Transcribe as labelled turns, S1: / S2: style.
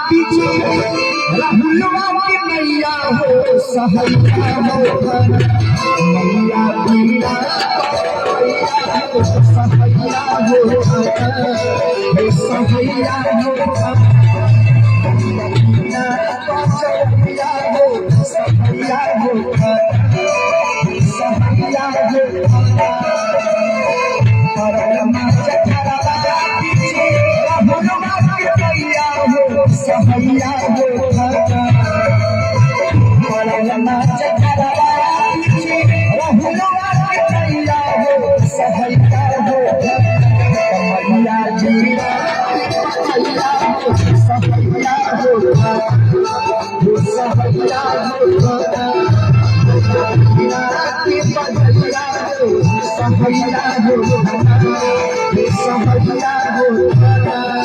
S1: पीछे राहुलवा की मैया हो सहैया हो मैया पीड़ा सहैया हो सहैया हो सहैया हो सहैया हो सहैया हो मैया जीरा सहैया हो सहैया हो सहैया हो सहैया हो